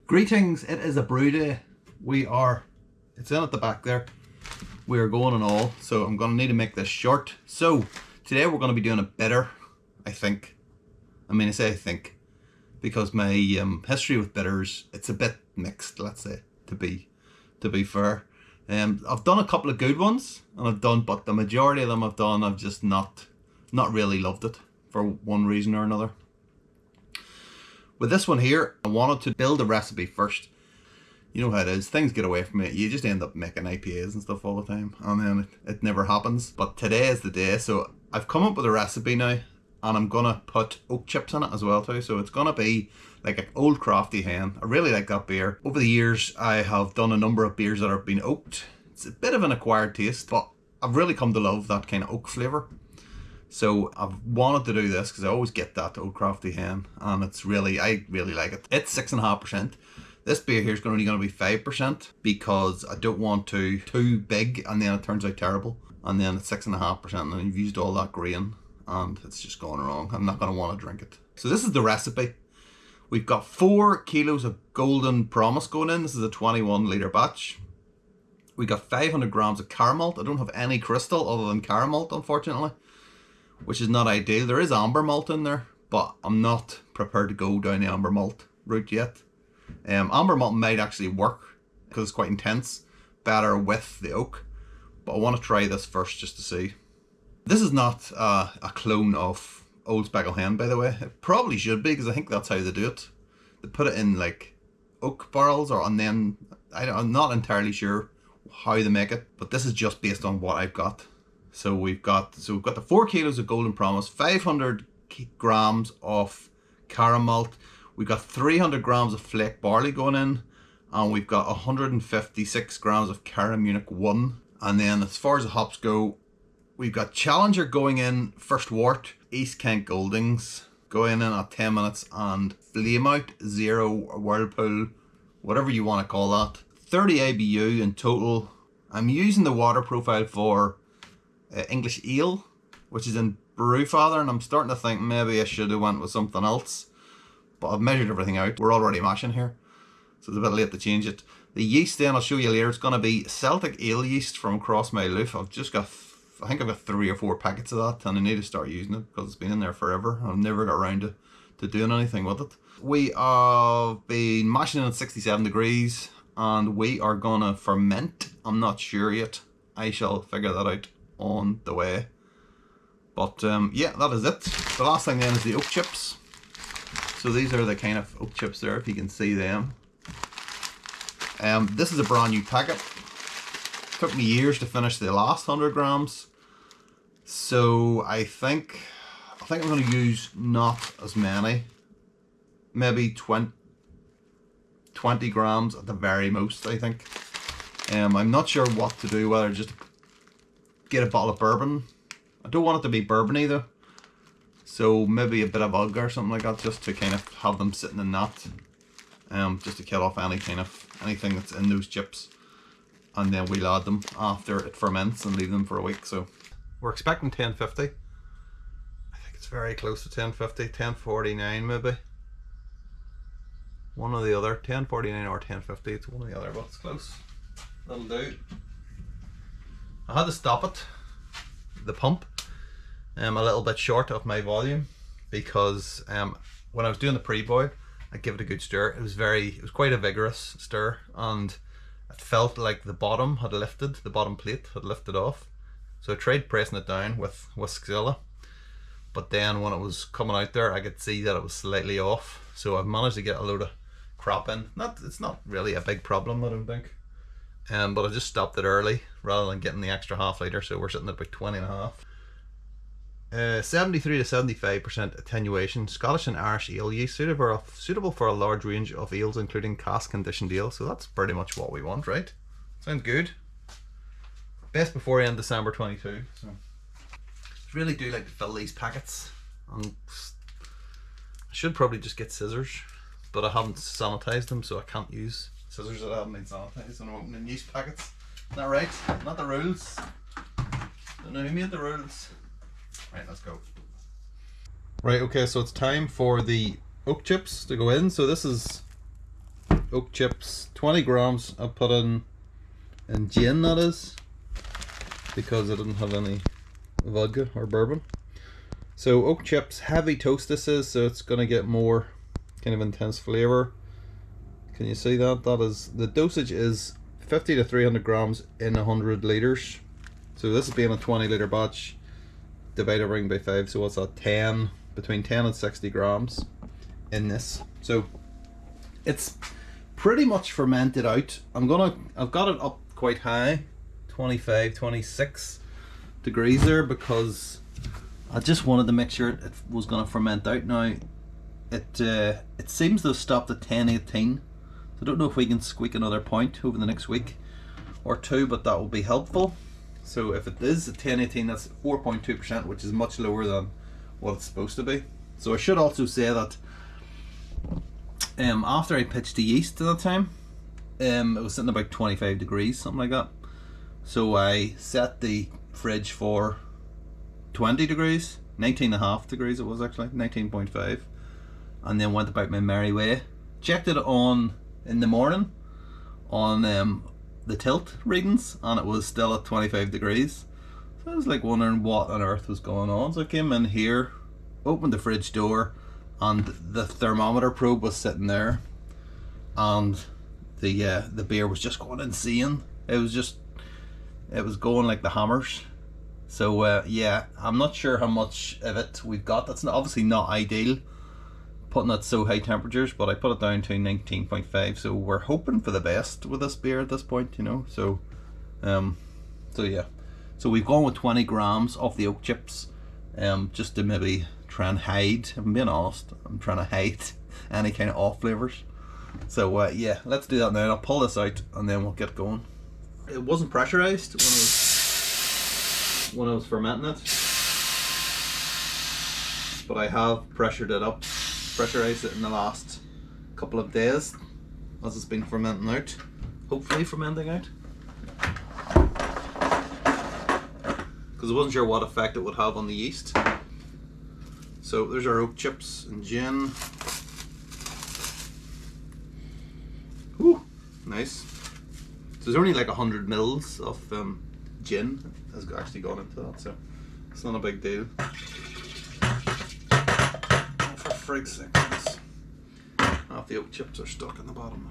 Greetings, it is a brew day. It's in at the back there. We are going and all, so I'm going to need to make this short. So, today we're going to be doing a bitter, I think. I say I think, because my history with bitters, it's a bit mixed, let's say, to be fair. I've done a couple of good ones, but the majority of them I've just not really loved it, for one reason or another. With this one here, I wanted to build a recipe first. You know how it is, things get away from it. You just end up making IPAs and stuff all the time, and then it never happens. But today is the day, so I've come up with a recipe now, and I'm gonna put oak chips in it as well too. So it's gonna be like an old crafty hen. I really like that beer. Over the years, I have done a number of beers that have been oaked. It's a bit of an acquired taste, but I've really come to love that kind of oak flavour. So I've wanted to do this because I always get that old crafty hen, and I really like it. It's 6.5%. This beer here is only going to be 5% because I don't want too big and then it turns out terrible. And then it's 6.5% and you've used all that grain and it's just gone wrong. I'm not going to want to drink it. So this is the recipe. We've got 4 kilos of Golden Promise going in. This is a 21 litre batch. We got 500 grams of caramel. I don't have any crystal other than caramel, unfortunately, which is not ideal. There is amber malt in there, but I'm not prepared to go down the amber malt route yet. Amber malt might actually work because it's quite intense, better with the oak, but I want to try this first just to see. This is not a clone of Old Speckled Hen, by the way. It probably should be because I think that's how they do it. They put it in like oak barrels, and then I'm not entirely sure how they make it, but this is just based on what I've got. So we've got the 4 kilos of Golden Promise, 500 grams of caramel. We've got 300 grams of flake barley going in, and we've got 156 grams of Cara Munich 1. And then as far as the hops go, we've got Challenger going in, First Wort, East Kent Goldings going in at 10 minutes, and Flame Out, Zero, Whirlpool, whatever you want to call that. 30 IBU in total. I'm using the water profile for English Ale, which is in Brewfather, and I'm starting to think maybe I should have went with something else. But I've measured everything out. We're already mashing here, so it's a bit late to change it. The yeast then, I'll show you later, it's going to be Celtic Ale yeast from across my loof. I think I've got 3 or 4 packets of that, and I need to start using it because it's been in there forever. I've never got around to doing anything with it. We have been mashing it at 67 degrees, and we are going to ferment. I'm not sure yet. I shall figure that out on the way. But yeah, that is it. The last thing then is the oak chips. So these are the kind of oak chips there, if you can see them. This is a brand new packet. Took me years to finish the last 100 grams. So I think I'm going to use not as many. Maybe 20 grams at the very most, I think. I'm not sure what to do, whether just get a bottle of bourbon. I don't want it to be bourbon either. So maybe a bit of vodka or something like that, just to kind of have them sitting in that. Just to kill off anything that's in those chips. And then we'll add them after it ferments and leave them for a week. So we're expecting 1050. I think it's very close to 1050, 1049 maybe. One or the other, 1049 or 1050, it's one or the other, but it's close. That'll do. I had to stop it, the pump, a little bit short of my volume, because when I was doing the pre-boil, I give it a good stir. It was quite a vigorous stir, and it felt like the bottom had lifted, the bottom plate had lifted off. So I tried pressing it down with Scilla, but then when it was coming out there, I could see that it was slightly off. So I've managed to get a load of crap in. It's not really a big problem, I don't think. But I just stopped it early rather than getting the extra half litre, so we're sitting at about 20.5. 73 to 75% attenuation, Scottish and Irish ale yeast, suitable for a large range of ales, including cask conditioned ale. So that's pretty much what we want, right? Sounds good. Best before end December 22. So I really do like to fill these packets. I should probably just get scissors, but I haven't sanitized them, so I can't use scissors that haven't been sanitized when I'm opening yeast packets. Is that right? Not the rules. Don't know who made the rules. Right, let's go. Right, okay, so it's time for the oak chips to go in. So this is oak chips, 20 grams. I put in gin, that is, because I didn't have any vodka or bourbon. So oak chips, heavy toast this is, so it's going to get more kind of intense flavour. Can you see that? That is, the dosage is 50 to 300 grams in 100 litres. So this is being a 20 litre batch, divided around by 5, so what's that, 10, between 10 and 60 grams in this. So it's pretty much fermented out. I've got it up quite high, 25, 26 degrees there, because I just wanted to make sure it was going to ferment out. Now it seems to have stopped at 10-18, so I don't know if we can squeak another point over the next week or two, but that will be helpful. So if it is at 10-18, that's 4.2%, which is much lower than what it's supposed to be. So I should also say that after I pitched the yeast at that time, it was sitting about 25 degrees, something like that. So I set the fridge for 20 degrees, 19.5 degrees it was actually, 19.5, and then went about my merry way. Checked it on in the morning on the tilt readings, and it was still at 25 degrees. So I was like wondering what on earth was going on. So I came in here, opened the fridge door, and the thermometer probe was sitting there, and the beer was just going insane. It was going like the hammers. So yeah, I'm not sure how much of it we've got. That's obviously not ideal, putting it so high temperatures, but I put it down to 19.5, so we're hoping for the best with this beer at this point, you know. So so yeah, so we've gone with 20 grams of the oak chips, just to maybe try and hide, if I'm being honest, I'm trying to hide any kind of off flavors. So yeah, let's do that now. I'll pull this out and then we'll get going. It wasn't pressurized when I was fermenting it, but I have pressurized it in the last couple of days as it's been fermenting out, hopefully fermenting out, because I wasn't sure what effect it would have on the yeast. So there's our oak chips and gin. Ooh, nice. So there's only like 100 mils of gin has actually gone into that, so it's not a big deal. Oh, for frig's sake, half the oak chips are stuck in the bottom.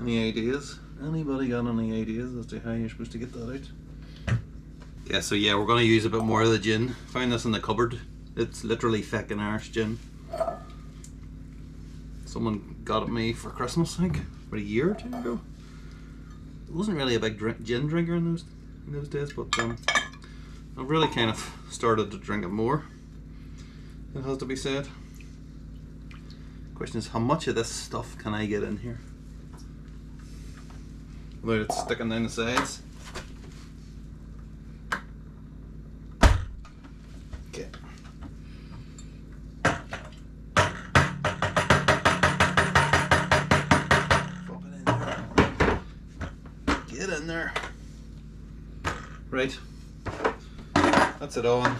Any ideas? Anybody got any ideas as to how you're supposed to get that out? Yeah, so yeah, we're going to use a bit more of the gin. Found this in the cupboard. It's literally feckin' Irish gin. Someone got it me for Christmas, I think, about a year or two ago. I wasn't really a big gin drinker in those days, but I've really kind of started to drink it more, it has to be said. Question is, how much of this stuff can I get in here without it sticking down the sides? Okay. Pop it in there. Get in there. Right. That's it on.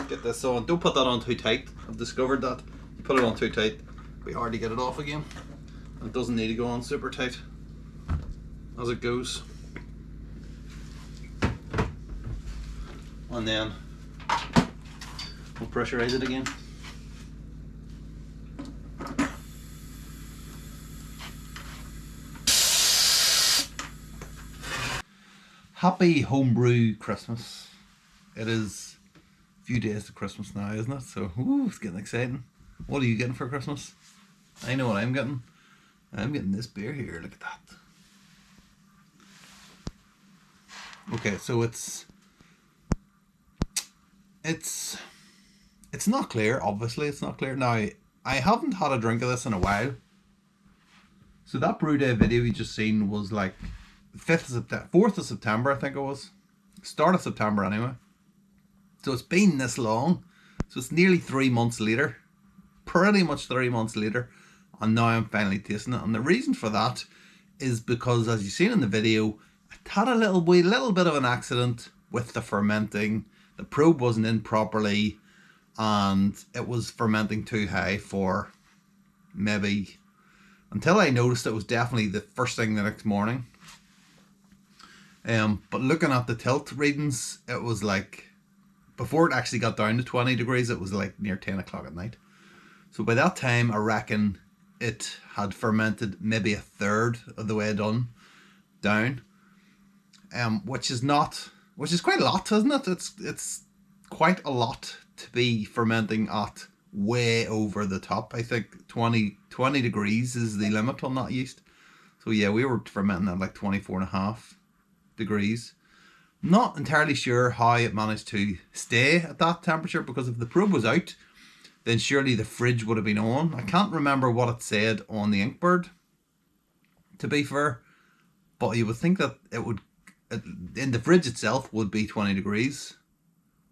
Get this on. Don't put that on too tight. I've discovered that. You put it on too tight, it'll be hard to get it off again. And it doesn't need to go on super tight as it goes. And then we'll pressurize it again. Happy homebrew Christmas. It is a few days to Christmas now, isn't it? So, ooh, it's getting exciting. What are you getting for Christmas? I know what I'm getting. I'm getting this beer here, look at that. Okay, so it's not clear, obviously it's not clear. Now, I haven't had a drink of this in a while. So that brew day video you just seen was like 4th of September, I think it was. Start of September anyway. So it's been this long. So it's nearly 3 months later. Pretty much 3 months later. And now I'm finally tasting it. And the reason for that is because, as you've seen in the video, I had a little bit of an accident with the fermenting. The probe wasn't in properly, and it was fermenting too high for maybe until I noticed it was definitely the first thing the next morning. But looking at the tilt readings, it was like, before it actually got down to 20 degrees, it was like near 10 o'clock at night. So by that time, I reckon it had fermented maybe a third of the way down, which is quite a lot, isn't it? It's quite a lot to be fermenting at way over the top. I think 20 degrees is the limit on that yeast. So yeah, we were fermenting at like 24.5 degrees. Not entirely sure how it managed to stay at that temperature, because if the probe was out, then surely the fridge would have been on. I can't remember what it said on the Inkbird, to be fair, but you would think that it would, in the fridge itself, would be 20 degrees.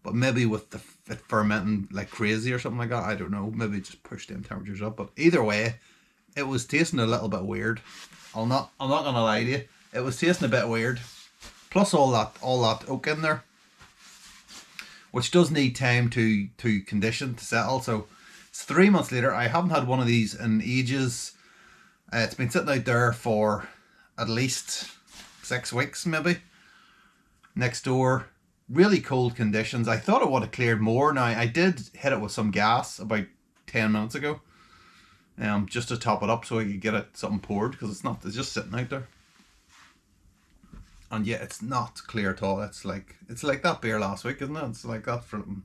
But maybe with it fermenting like crazy or something like that, I don't know. Maybe it just pushed them temperatures up. But either way, it was tasting a little bit weird. I'm not gonna lie to you. It was tasting a bit weird. Plus all that oak in there, which does need time to condition, to settle. So it's 3 months later. I haven't had one of these in ages. It's been sitting out there for at least 6 weeks, maybe. Next door. Really cold conditions. I thought it would have cleared more. Now, I did hit it with some gas about 10 minutes ago, just to top it up so I could get it something poured, because it's just sitting out there. And yeah, it's not clear at all. It's like that beer last week, isn't it? It's like that from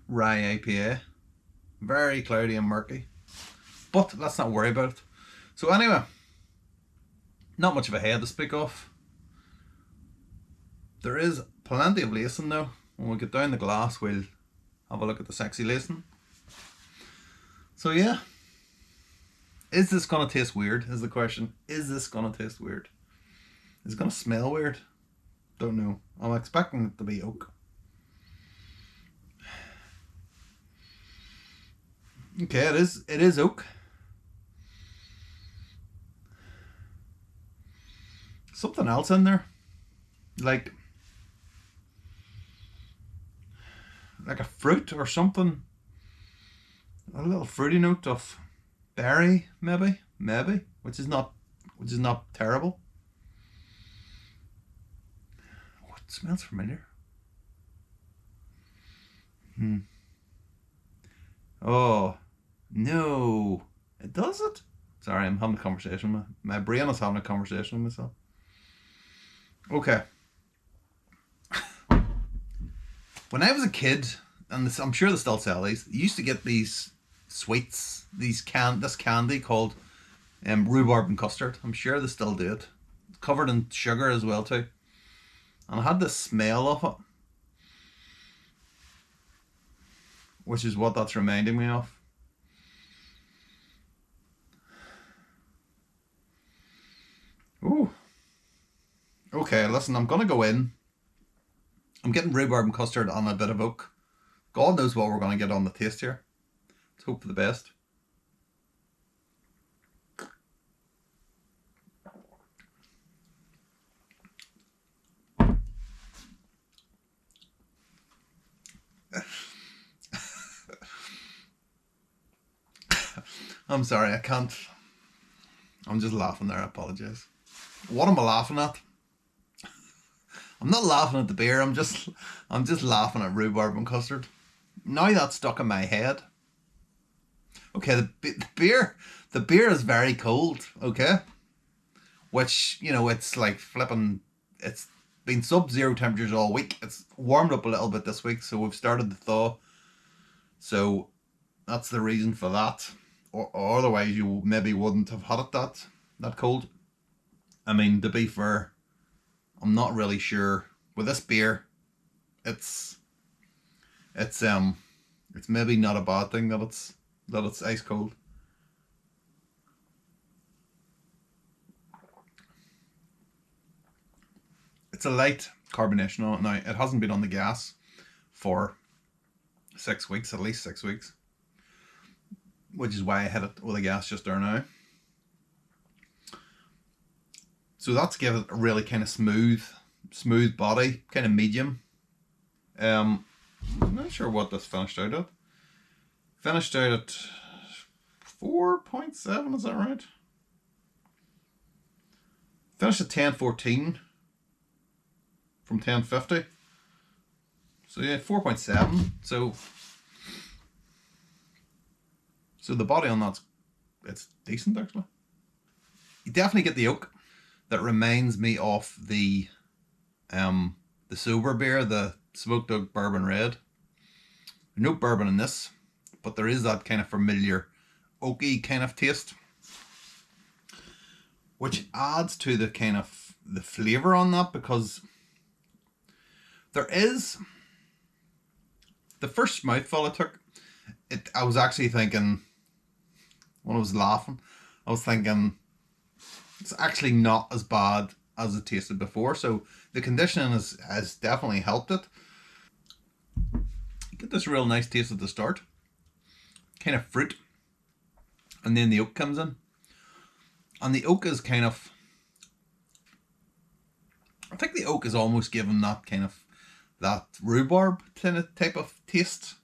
rye IPA. Very cloudy and murky. But let's not worry about it. So anyway, not much of a head to speak of. There is plenty of lacing though. When we get down the glass, we'll have a look at the sexy lacing. So yeah, is this gonna taste weird is the question. Is this gonna taste weird? Is it gonna smell weird? Don't know. I'm expecting it to be oak. Okay, it is oak. Something else in there, like a fruit or something. A little fruity note of berry, maybe, which is not terrible. Oh, it smells familiar. Oh no, it does it. Sorry, I'm having a conversation. My brain is having a conversation with myself. Okay. When I was a kid, and I'm sure they still sell these, you used to get these sweets, this candy called rhubarb and custard. I'm sure they still do it. It's covered in sugar as well too. And I had the smell of it, which is what that's reminding me of. Ooh. Okay, listen, I'm gonna go in. I'm getting rhubarb and custard on a bit of oak. God knows what we're gonna get on the taste here. Let's hope for the best. I'm sorry, I can't. I'm just laughing there, I apologise. What am I laughing at? I'm not laughing at the beer, I'm just laughing at rhubarb and custard. Now that's stuck in my head. Okay, the beer is very cold, okay? Which, you know, it's like flipping, it's been sub-zero temperatures all week. It's warmed up a little bit this week, so we've started to thaw. So that's the reason for that. Or otherwise you maybe wouldn't have had it that cold. I mean, to be fair, I'm not really sure. With this beer, it's maybe not a bad thing that it's ice cold. It's a light carbonation on it now. It hasn't been on the gas for 6 weeks, at least 6 weeks. Which is why I hit it with the gas just there now. So that's give it a really kind of smooth body, kind of medium. I'm not sure what this finished out at. Finished out at 4.7, is that right? Finished at 10.14 from 10.50. So yeah, 4.7. So the body on it's decent actually. You definitely get the oak. That reminds me of the sober beer, the Smoked Oak Bourbon Red. No bourbon in this, but there is that kind of familiar oaky kind of taste, which adds to the kind of the flavour on that, because there is the first mouthful I took, I was actually thinking, when I was laughing, I was thinking it's actually not as bad as it tasted before. So the conditioning has definitely helped it. You get this real nice taste at the start, kind of fruit, and then the oak comes in, and the oak is kind of, I think the oak is almost given that kind of that rhubarb type of taste,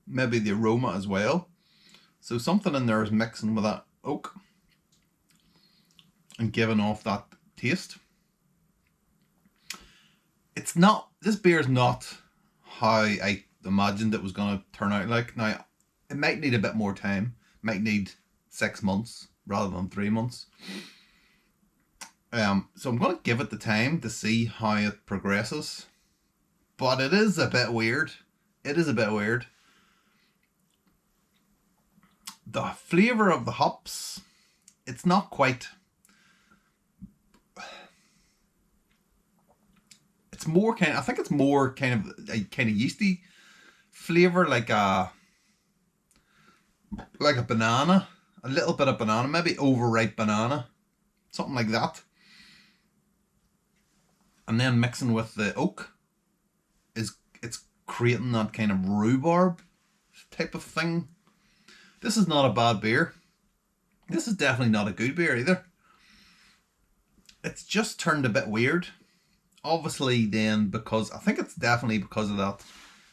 maybe the aroma as well. So something in there is mixing with that oak and giving off that taste. It's not, this beer is not how I imagined it was going to turn out like. Now, it might need a bit more time, might need 6 months rather than 3 months. So I'm going to give it the time to see how it progresses. But it is a bit weird. It is a bit weird. The flavour of the hops, it's not quite... It's more kind of, I think it's more kind of yeasty flavour, like a banana. A little bit of banana, maybe overripe banana. Something like that. And then mixing with the oak, it's creating that kind of rhubarb type of thing. This is not a bad beer. This is definitely not a good beer either. It's just turned a bit weird. Obviously then, because I think it's definitely because of that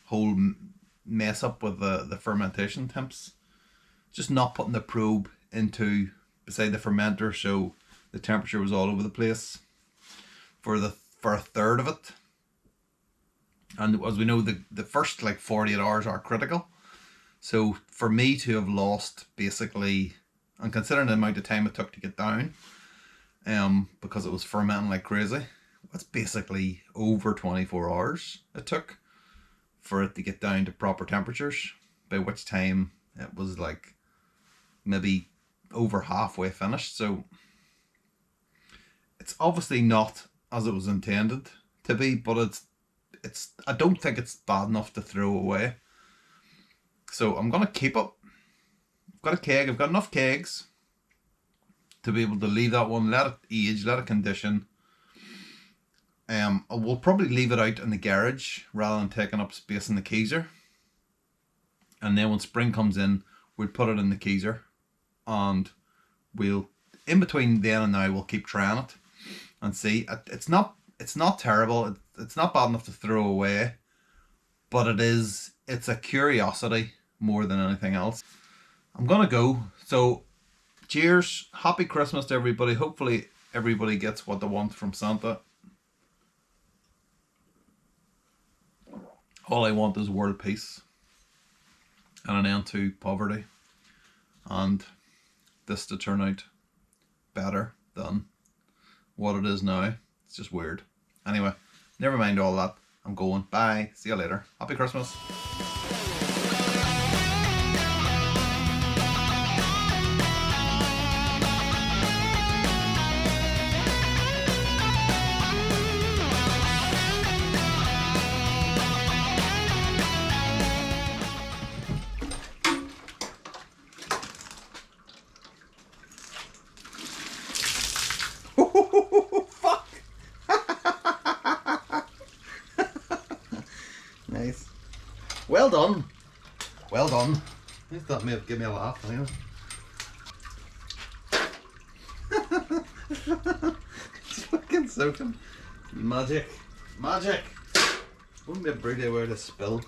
whole mess up with the fermentation temps. Just not putting the probe into beside the fermenter, so the temperature was all over the place for a third of it. And as we know, the first like 48 hours are critical. So for me to have lost basically, and considering the amount of time it took to get down, because it was fermenting like crazy, it's basically over 24 hours it took for it to get down to proper temperatures, by which time it was like maybe over halfway finished. So it's obviously not as it was intended to be, but it's I don't think it's bad enough to throw away. So I'm gonna keep it. I've got a keg, I've got enough kegs to be able to leave that one, let it age, let it condition. We'll probably leave it out in the garage rather than taking up space in the keezer. And then when spring comes in, we'll put it in the keezer, and we'll, in between then and now, we'll keep trying it and see. It's not terrible. It's not bad enough to throw away, but it's a curiosity more than anything else. I'm gonna go. So cheers, happy Christmas to everybody. Hopefully everybody gets what they want from Santa. All I want is world peace and an end to poverty, and this to turn out better than what it is now. It's just weird. Anyway, never mind all that. I'm going. Bye. See you later. Happy Christmas. Fuck! Nice. Well done. Well done. I thought that may have given me a laugh anyway. It's fucking soaking. Magic. Magic! Wouldn't be a brute where to spill.